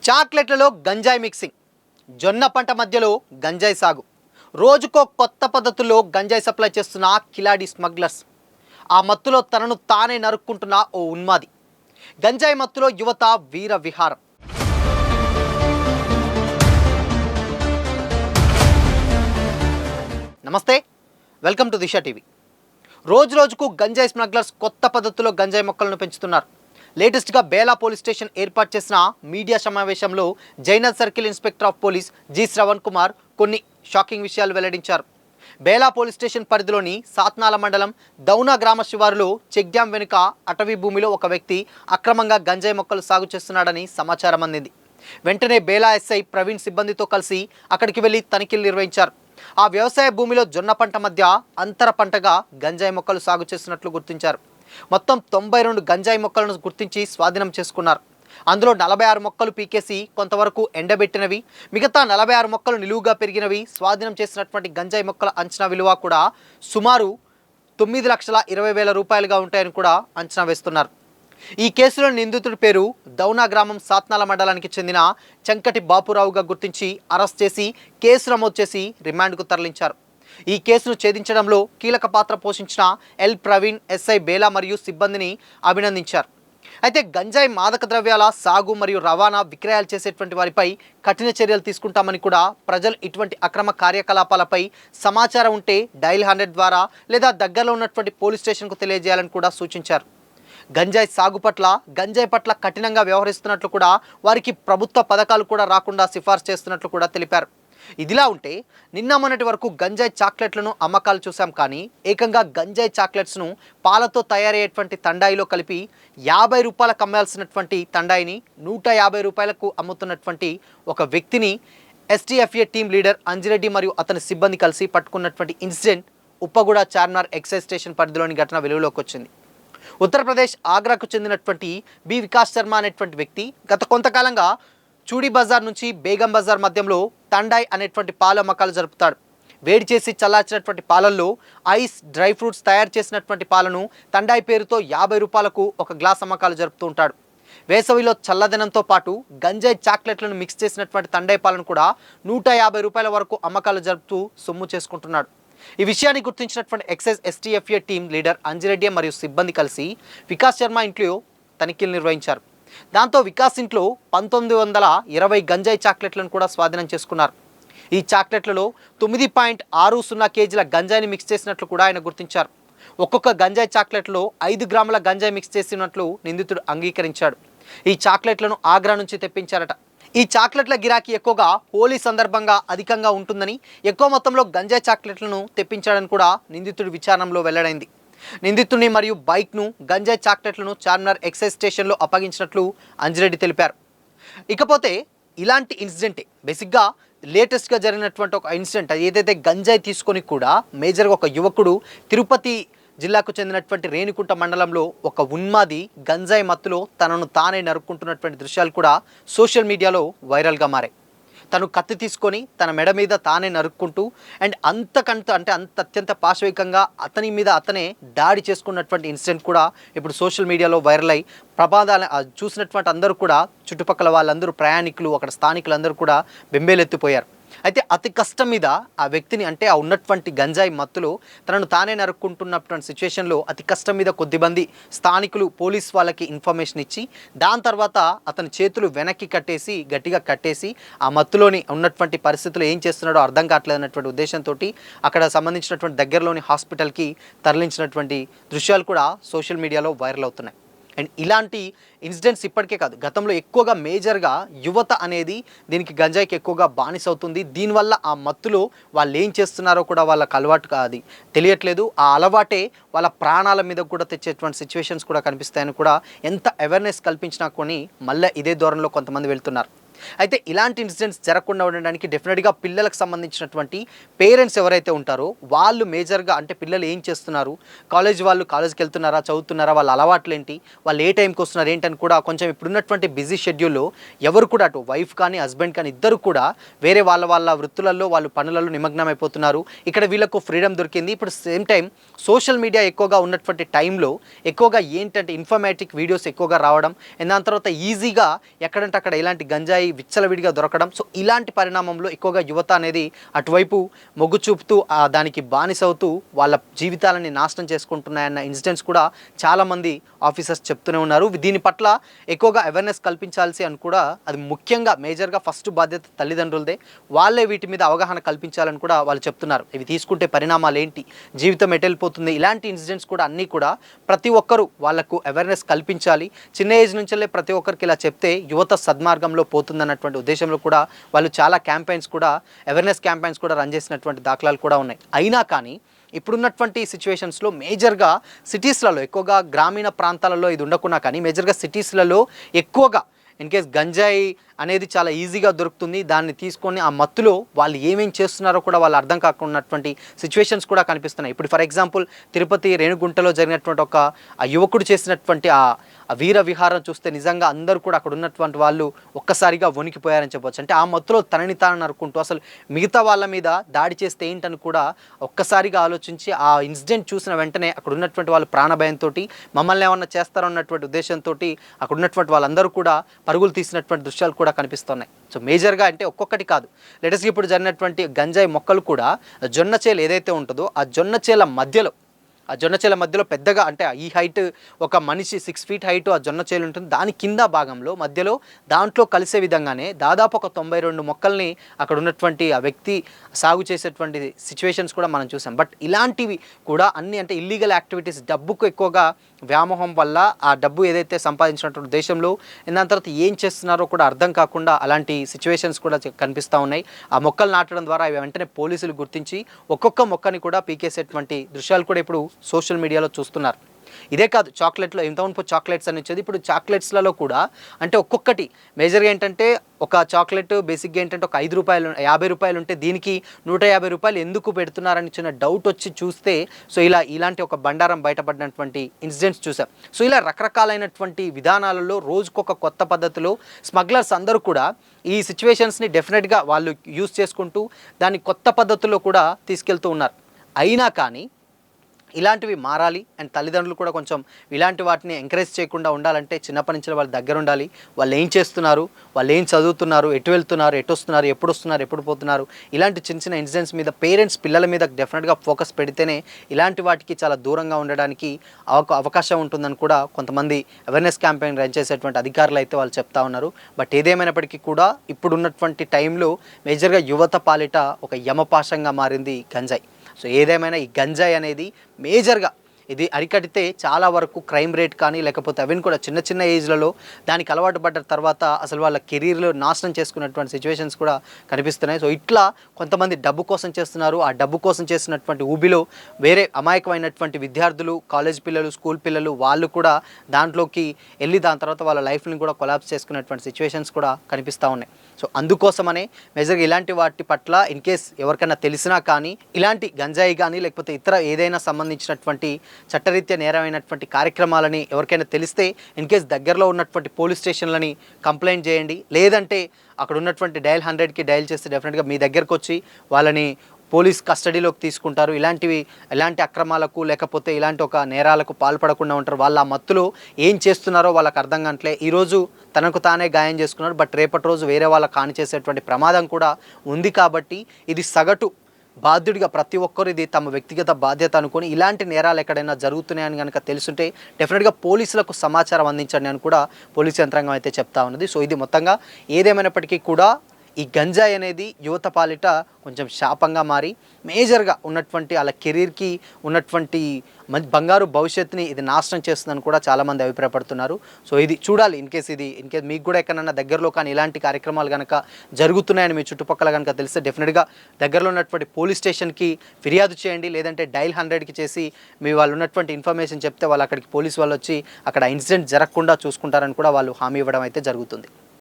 చాక్లెట్లలో గంజాయి మిక్సింగ్, జొన్న పంట మధ్యలో గంజాయి సాగు, రోజుకో కొత్త పద్ధతుల్లో గంజాయి సప్లై చేస్తున్న కిలాడి స్మగ్లర్స్. ఆ మత్తులో తనను తానే నరుక్కుంటున్న ఓ ఉన్మాది. గంజాయి మత్తులో యువత వీర విహారం. నమస్తే, వెల్కమ్ టు దిశ టీవీ. రోజు రోజుకు గంజాయి స్మగ్లర్స్ కొత్త పద్ధతిలో గంజాయి మొక్కలను పెంచుతున్నారు. లేటెస్ట్గా బేలా పోలీస్ స్టేషన్ ఏర్పాటు చేసిన మీడియా సమావేశంలో జైనల్ circle inspector of police G Shravan Kumar కొన్ని షాకింగ్ విషయాలు వెల్లడించారు. బేలా పోలీస్ స్టేషన్ పరిధిలోని సాత్నాల మండలం దౌనా గ్రామ శివారులో చెక్ డ్యాం వెనుక అటవీ భూమిలో ఒక వ్యక్తి అక్రమంగా గంజాయి మొక్కలు సాగు చేస్తున్నాడని సమాచారం అందింది. వెంటనే బేలా ఎస్ఐ ప్రవీణ్ సిబ్బందితో కలిసి అక్కడికి వెళ్లి తనిఖీలు నిర్వహించారు. ఆ వ్యవసాయ భూమిలో జొన్న పంట మధ్య అంతర పంటగా గంజాయి మొక్కలు సాగు చేస్తున్నట్లు గుర్తించారు. మొత్తం 92 గంజాయి మొక్కలను గుర్తించి స్వాధీనం చేసుకున్నారు. అందులో 46 మొక్కలు పీకేసి కొంతవరకు ఎండబెట్టినవి, మిగతా 46 మొక్కలు నిలువుగా పెరిగినవి. స్వాధీనం చేసినటువంటి గంజాయి మొక్కల అంచనా విలువ కూడా సుమారు 9,20,000 రూపాయలుగా ఉంటాయని కూడా అంచనా వేస్తున్నారు. ఈ కేసులో నిందితుడి పేరు దౌనా గ్రామం సాత్నాల మండలానికి చెందిన చంకటి బాపురావుగా గుర్తించి అరెస్ట్ చేసి కేసు నమోదు చేసి రిమాండ్కు తరలించారు. ఈ కేసును ఛేదించడంలో కీలక పాత్ర పోషించిన ఎల్ ప్రవీణ్, ఎస్ఐ బేలా మరియు సిబ్బందిని అభినందించారు. అయితే గంజాయి మాదక ద్రవ్యాల సాగు మరియు రవాణా విక్రయాలు చేసేటువంటి వారిపై కఠిన చర్యలు తీసుకుంటామని కూడా, ప్రజలు ఇటువంటి అక్రమ కార్యకలాపాలపై సమాచారం ఉంటే డైల్ 100 ద్వారా లేదా దగ్గరలో ఉన్నటువంటి పోలీస్ స్టేషన్కు తెలియజేయాలని కూడా సూచించారు. గంజాయి సాగు పట్ల, గంజాయి పట్ల కఠినంగా వ్యవహరిస్తున్నట్లు కూడా, వారికి ప్రభుత్వ పథకాలు కూడా రాకుండా సిఫార్సు చేస్తున్నట్లు కూడా తెలిపారు. ఇదిలా ఉంటే నిన్న మొన్నటి వరకు గంజాయి చాక్లెట్లను అమ్మకాలు చూసాం, కానీ ఏకంగా గంజాయి చాక్లెట్స్ను పాలతో తయారయ్యేటువంటి తండాయిలో కలిపి 50 రూపాయలకు అమ్మాల్సినటువంటి తండాయిని 150 రూపాయలకు అమ్ముతున్నటువంటి ఒక వ్యక్తిని ఎస్టీఎఫ్ఏ టీం లీడర్ అంజిరెడ్డి మరియు అతని సిబ్బంది కలిసి పట్టుకున్నటువంటి ఇన్సిడెంట్ ఉప్పగూడ చార్మినార్ ఎక్సైజ్ స్టేషన్ పరిధిలోని ఘటన వెలుగులోకి వచ్చింది. ఉత్తరప్రదేశ్ ఆగ్రాకు చెందినటువంటి బి వికాస్ శర్మ అనేటువంటి వ్యక్తి గత కొంతకాలంగా చూడి బజార్ నుంచి బేగం బజార్ మధ్యంలో తండాయ్ అనేటువంటి పాల అమ్మకాలు జరుపుతాడు. వేడి చేసి చల్లార్చినటువంటి పాలల్లో ఐస్, డ్రై ఫ్రూట్స్ తయారు చేసినటువంటి పాలను తండాయ్ పేరుతో 50 రూపాయలకు ఒక గ్లాస్ అమ్మకాలు జరుపుతూ ఉంటాడు. వేసవిలో చల్లదనంతో పాటు గంజాయి చాక్లెట్లను మిక్స్ చేసినటువంటి తండాయ్ పాలను కూడా 150 రూపాయల వరకు అమ్మకాలు జరుపుతూ సొమ్ము చేసుకుంటున్నాడు. ఈ విషయాన్ని గుర్తించినటువంటి ఎక్సైజ్ ఎస్టీఎఫ్ఏ టీం లీడర్ అంజిరెడ్డి మరియు సిబ్బంది కలిసి వికాస్ శర్మ ఇంట్లో తనిఖీలు నిర్వహించారు. దాంతో వికాస్ ఇంట్లో 1920 గంజాయి చాక్లెట్లను కూడా స్వాధీనం చేసుకున్నారు. ఈ చాక్లెట్లలో 9.60 కేజీల గంజాయిని మిక్స్ చేసినట్లు కూడా ఆయన గుర్తించారు. ఒక్కొక్క గంజాయి చాక్లెట్లో 5 గ్రాముల గంజాయి మిక్స్ చేసినట్లు నిందితుడు అంగీకరించాడు. ఈ చాక్లెట్లను ఆగ్రా నుంచి తెప్పించారట. ఈ చాక్లెట్ల గిరాకీ ఎక్కువగా హోలీ సందర్భంగా అధికంగా ఉంటుందని, ఎక్కువ మొత్తంలో గంజాయి చాక్లెట్లను తెప్పించాడని కూడా నిందితుడి విచారణలో వెల్లడైంది. నిందితుడిని మరియు బైక్ను, గంజాయి చాక్లెట్లను చార్మినార్ ఎక్సైజ్ స్టేషన్లో అప్పగించినట్లు అంజిరెడ్డి తెలిపారు. ఇకపోతే ఇలాంటి ఇన్సిడెంటే బేసిక్గా లేటెస్ట్గా జరిగినటువంటి ఒక ఇన్సిడెంట్. ఏదైతే గంజాయి తీసుకొని కూడా మేజర్గా ఒక యువకుడు తిరుపతి జిల్లాకు చెందినటువంటి రేణికుంట మండలంలో ఒక ఉన్మాది గంజాయి మత్తులో తనను తానే నరుక్కుంటున్నటువంటి దృశ్యాలు కూడా సోషల్ మీడియాలో వైరల్గా మారాయి. తను కత్తి తీసుకొని తన మెడ మీద తానే నరుక్కుంటూ అండ్ అత్యంత పాశవికంగా అతని మీద అతనే దాడి చేసుకున్నటువంటి ఇన్సిడెంట్ కూడా ఇప్పుడు సోషల్ మీడియాలో వైరల్ అయ్యి ప్రమాదాలు చూసినటువంటి అందరూ కూడా, చుట్టుపక్కల వాళ్ళందరూ, ప్రయాణికులు, అక్కడ స్థానికులందరూ కూడా బెంబేలెత్తిపోయారు. అయితే అతి కష్టం మీద ఆ వ్యక్తిని, అంటే ఆ ఉన్నటువంటి గంజాయి మత్తులో తనను తానే నరుక్కుంటున్నటువంటి సిచ్యువేషన్లో అతి కష్టం మీద కొద్దిమంది స్థానికులు పోలీస్ వాళ్ళకి ఇన్ఫర్మేషన్ ఇచ్చి, దాని తర్వాత అతని చేతులు వెనక్కి కట్టేసి, గట్టిగా కట్టేసి, ఆ మత్తులోని ఉన్నటువంటి పరిస్థితులు ఏం చేస్తున్నాడో అర్థం కావట్లేదు అన్నటువంటి ఉద్దేశంతో అక్కడ సంబంధించినటువంటి దగ్గరలోని హాస్పిటల్కి తరలించినటువంటి దృశ్యాలు కూడా సోషల్ మీడియాలో వైరల్ అవుతున్నాయి. అండ్ ఇలాంటి ఇన్సిడెంట్స్ ఇప్పటికే కాదు, గతంలో ఎక్కువగా మేజర్గా యువత అనేది దీనికి గంజాయికి ఎక్కువగా బానిస అవుతుంది. దీనివల్ల ఆ మత్తులో వాళ్ళు ఏం చేస్తున్నారో కూడా వాళ్ళకి అలవాటు అది తెలియట్లేదు. ఆ అలవాటే వాళ్ళ ప్రాణాల మీద కూడా తెచ్చేటువంటి సిచ్యువేషన్స్ కూడా కనిపిస్తాయని కూడా ఎంత అవేర్నెస్ కల్పించినా కొని మళ్ళీ ఇదే ధోరణిలో కొంతమంది వెళ్తున్నారు. అయితే ఇలాంటి ఇన్సిడెంట్స్ జరగకుండా ఉండడానికి డెఫినెట్గా పిల్లలకు సంబంధించినటువంటి పేరెంట్స్ ఎవరైతే ఉంటారో వాళ్ళు మేజర్గా, అంటే పిల్లలు ఏం చేస్తున్నారు, కాలేజ్కి వెళ్తున్నారా, చదువుతున్నారా, వాళ్ళ అలవాట్లు ఏంటి, వాళ్ళు ఏ టైంకి వస్తున్నారు ఏంటని కూడా కొంచెం ఇప్పుడున్నటువంటి బిజీ షెడ్యూల్లో ఎవరు కూడా, అటు వైఫ్ కానీ హస్బెండ్ కానీ ఇద్దరు కూడా వేరే వాళ్ళ వృత్తులలో, వాళ్ళు పనులలో నిమగ్నం అయిపోతున్నారు. ఇక్కడ వీళ్ళకు ఫ్రీడమ్ దొరికింది. ఇప్పుడు సేమ్ టైం సోషల్ మీడియా ఎక్కువగా ఉన్నటువంటి టైంలో ఎక్కువగా ఏంటంటే ఇన్ఫర్మేటివ్ వీడియోస్ ఎక్కువగా రావడం, దాని తర్వాత ఈజీగా ఎక్కడంటే అక్కడ ఇలాంటి గంజాయి గంజాయి విచ్చలవిడిగా దొరకడం. సో ఇలాంటి పరిణామంలో ఎక్కువగా యువత అనేది అటువైపు మొగ్గు చూపుతూ దానికి బానిసవుతూ వాళ్ళ జీవితాలని నాశనం చేసుకుంటున్నాయన్న ఇన్సిడెంట్స్ కూడా చాలామంది ఆఫీసర్స్ చెప్తూనే ఉన్నారు. దీని పట్ల ఎక్కువగా అవేర్నెస్ కల్పించాల్సి అని కూడా, అది ముఖ్యంగా మేజర్గా ఫస్ట్ బాధ్యత తల్లిదండ్రులదే. వాళ్ళే వీటి మీద అవగాహన కల్పించాలని కూడా వాళ్ళు చెప్తున్నారు. ఇవి తీసుకుంటే పరిణామాలు ఏంటి, జీవితం ఎటెళ్ళిపోతుంది, ఇలాంటి ఇన్సిడెంట్స్ కూడా అన్నీ కూడా ప్రతి ఒక్కరూ వాళ్ళకు అవేర్నెస్ కల్పించాలి. చిన్న ఏజ్ నుంచే ప్రతి ఒక్కరికి ఇలా చెప్తే యువత సద్మార్గంలో పోతుందన్నటువంటి ఉద్దేశంలో కూడా వాళ్ళు చాలా క్యాంపెయిన్స్ కూడా, అవేర్నెస్ క్యాంపెయిన్స్ కూడా రన్ చేసినటువంటి దాఖలాలు కూడా ఉన్నాయి. అయినా కానీ ఇప్పుడున్నటువంటి సిచ్యువేషన్స్లో మేజర్గా సిటీస్లలో, ఎక్కువగా గ్రామీణ ప్రాంతాలలో ఇది ఉండకున్నా కానీ మేజర్గా సిటీస్లలో ఎక్కువగా ఇన్ కేస్ గంజాయి అనేది చాలా ఈజీగా దొరుకుతుంది. దాన్ని తీసుకొని ఆ మత్తులో వాళ్ళు ఏమేం చేస్తున్నారో కూడా వాళ్ళు అర్థం కాకున్నటువంటి సిచ్యువేషన్స్ కూడా కనిపిస్తున్నాయి. ఇప్పుడు ఫర్ ఎగ్జాంపుల్ తిరుపతి రేణుగుంటలో జరిగినటువంటి ఒక యువకుడు చేసినటువంటి ఆ వీర విహారం చూస్తే నిజంగా అందరూ కూడా అక్కడ ఉన్నటువంటి వాళ్ళు ఒక్కసారిగా వణికిపోయారని చెప్పవచ్చు. అంటే ఆ మత్తులో తనని తాను నరుకుంటూ అసలు మిగతా వాళ్ళ మీద దాడి చేస్తే ఏంటని కూడా ఒక్కసారిగా ఆలోచించి ఆ ఇన్సిడెంట్ చూసిన వెంటనే అక్కడ ఉన్నటువంటి వాళ్ళు ప్రాణభయంతో మమ్మల్ని ఏమన్నా చేస్తారో అన్నటువంటి ఉద్దేశంతో అక్కడ ఉన్నటువంటి వాళ్ళందరూ కూడా పరుగులు తీసినటువంటి దృశ్యాలు కూడా కనిపిస్తున్నాయి. సో మేజర్గా అంటే ఒక్కొక్కటి కాదు, లేటెస్ట్గా ఇప్పుడు జరిగినటువంటి గంజాయి మొక్కలు కూడా జొన్న చేలు ఏదైతే ఉంటుందో ఆ జొన్న చేల మధ్యలో పెద్దగా, అంటే ఈ హైట్ ఒక మనిషి 6 feet హైట్ ఆ జొన్న చేలు ఉంటుంది. దాని కింద భాగంలో మధ్యలో దాంట్లో కలిసే విధంగానే దాదాపు ఒక 92 మొక్కల్ని అక్కడ ఉన్నటువంటి ఆ వ్యక్తి సాగు చేసేటువంటి సిచ్యువేషన్స్ కూడా మనం చూసాం. బట్ ఇలాంటివి కూడా అన్ని అంటే ఇల్లీగల్ యాక్టివిటీస్, డబ్బుకు ఎక్కువగా వ్యామోహం వల్ల ఆ డబ్బు ఏదైతే సంపాదించినటువంటి దేశంలో దాని తర్వాత ఏం చేస్తున్నారో కూడా అర్థం కాకుండా అలాంటి సిచ్యువేషన్స్ కూడా కనిపిస్తూ ఉన్నాయి. ఆ మొక్కలు నాటడం ద్వారా అవి వెంటనే పోలీసులు గుర్తించి ఒక్కొక్క మొక్కని కూడా పీకేసేటువంటి దృశ్యాలు కూడా ఇప్పుడు సోషల్ మీడియాలో చూస్తున్నారు. ఇదే కాదు, చాక్లెట్లో ఇంతకుముందు చాక్లెట్స్ అని వచ్చేది, ఇప్పుడు చాక్లెట్స్లలో కూడా అంటే ఒక్కొక్కటి మేజర్గా ఏంటంటే ఒక చాక్లెట్ బేసిక్గా ఏంటంటే ఒక 5 రూపాయలు 50 రూపాయలు ఉంటే దీనికి 150 రూపాయలు ఎందుకు పెడుతున్నారని చిన్న డౌట్ వచ్చి చూస్తే సో ఇలాంటి ఒక బండారం బయటపడినటువంటి ఇన్సిడెంట్స్ చూసాం. సో ఇలా రకరకాలైనటువంటి విధానాలలో రోజుకొక కొత్త పద్ధతిలో స్మగ్లర్స్ అందరూ కూడా ఈ సిచ్యువేషన్స్ని డెఫినెట్గా వాళ్ళు యూజ్ చేసుకుంటూ దాన్ని కొత్త పద్ధతుల్లో కూడా తీసుకెళ్తూ ఉన్నారు. అయినా కానీ ఇలాంటివి మారాలి అండ్ తల్లిదండ్రులు కూడా కొంచెం ఇలాంటి వాటిని ఎంకరేజ్ చేయకుండా ఉండాలంటే చిన్నప్పటి నుంచి వాళ్ళ దగ్గర ఉండాలి. వాళ్ళు ఏం చేస్తున్నారు, వాళ్ళు ఏం చదువుతున్నారు, ఎటు వెళ్తున్నారు, ఎటు వస్తున్నారు, ఎప్పుడు వస్తున్నారు, ఎప్పుడు పోతున్నారు, ఇలాంటి చిన్న చిన్న ఇన్సిడెంట్స్ మీద పేరెంట్స్ పిల్లల మీద డెఫినెట్గా ఫోకస్ పెడితేనే ఇలాంటి వాటికి చాలా దూరంగా ఉండడానికి అవకాశం ఉంటుందని కూడా కొంతమంది అవేర్నెస్ క్యాంపెయిన్ రన్ చేసేటువంటి అధికారులు అయితే వాళ్ళు చెప్తా ఉన్నారు. బట్ ఏదేమైనప్పటికీ కూడా ఇప్పుడున్నటువంటి టైంలో మేజర్గా యువత పాలిట ఒక యమపాశంగా మారింది గంజాయి. సో ఏదేమైనా ఈ గంజాయి అనేది మేజర్గా ఇది అరికడితే చాలా వరకు క్రైమ్ రేట్ కానీ లేకపోతే అవన్నీ కూడా చిన్న చిన్న ఏజ్లలో దానికి అలవాటు పడ్డ తర్వాత అసలు వాళ్ళ కెరీర్లో నాశనం చేసుకున్నటువంటి సిచ్యువేషన్స్ కూడా కనిపిస్తున్నాయి. సో ఇట్లా కొంతమంది డబ్బు కోసం చేస్తున్నారు. ఆ డబ్బు కోసం చేసినటువంటి ఊబిలో వేరే అమాయకమైనటువంటి విద్యార్థులు, కాలేజ్ పిల్లలు, స్కూల్ పిల్లలు వాళ్ళు కూడా దాంట్లోకి వెళ్ళి దాని తర్వాత వాళ్ళ లైఫ్ని కూడా కొలాప్స్ చేసుకున్నటువంటి సిచ్యువేషన్స్ కూడా కనిపిస్తూ ఉన్నాయి. సో అందుకోసమనే మేజర్గా ఇలాంటి వాటి పట్ల ఇన్ కేస్ ఎవరికైనా తెలిసినా కానీ ఇలాంటి గంజాయి కానీ లేకపోతే ఇతర ఏదైనా సంబంధించినటువంటి చట్టరీత్యా నేరమైనటువంటి కార్యక్రమాలని ఎవరికైనా తెలిస్తే ఇన్ కేస్ దగ్గరలో ఉన్నటువంటి పోలీస్ స్టేషన్లని కంప్లైంట్ చేయండి. లేదంటే అక్కడ ఉన్నటువంటి డయల్ 100కి డయల్ చేస్తే డెఫినెట్గా మీ దగ్గరకు వచ్చి వాళ్ళని పోలీస్ కస్టడీలోకి తీసుకుంటారు. ఇలాంటి అక్రమాలకు లేకపోతే ఇలాంటి ఒక నేరాలకు పాల్పడకుండా ఉంటారు. వాళ్ళ మత్తులో ఏం చేస్తున్నారో వాళ్ళకి అర్థం కావట్లే. ఈరోజు తనకు తానే గాయం చేసుకున్నారు, బట్ రేపటి రోజు వేరే వాళ్ళకి హాని చేసేటువంటి ప్రమాదం కూడా ఉంది. కాబట్టి ఇది సగటు బాధ్యుడిగా ప్రతి ఒక్కరు ఇది తమ వ్యక్తిగత బాధ్యత అనుకొని ఇలాంటి నేరాలు ఎక్కడైనా జరుగుతున్నాయని కనుక తెలుసుంటే డెఫినెట్గా పోలీసులకు సమాచారం అందించండి అని కూడా పోలీస్ యంత్రాంగం అయితే చెప్తా ఉన్నది. సో ఇది మొత్తంగా ఏదేమైనప్పటికీ కూడా ఈ గంజాయి అనేది యువత పాలిట కొంచెం శాపంగా మారి మేజర్గా ఉన్నటువంటి వాళ్ళ కెరీర్కి ఉన్నటువంటి బంగారు భవిష్యత్తుని ఇది నాశనం చేస్తుందని కూడా చాలామంది అభిప్రాయపడుతున్నారు. సో ఇది చూడాలి. ఇన్ కేస్ మీకు కూడా ఎక్కడన్నా దగ్గరలో కానీ ఇలాంటి కార్యక్రమాలు కనుక జరుగుతున్నాయని మీ చుట్టుపక్కల కనుక తెలిస్తే డెఫినెట్గా దగ్గరలో ఉన్నటువంటి పోలీస్ స్టేషన్కి ఫిర్యాదు చేయండి. లేదంటే డయల్ 100కి చేసి మీ వాళ్ళు ఉన్నటువంటి ఇన్ఫర్మేషన్ చెప్తే వాళ్ళు అక్కడికి పోలీస్ వాళ్ళు వచ్చి అక్కడ ఇన్సిడెంట్ జరగకుండా చూసుకుంటారని కూడా వాళ్ళు హామీ ఇవ్వడం అయితే జరుగుతుంది.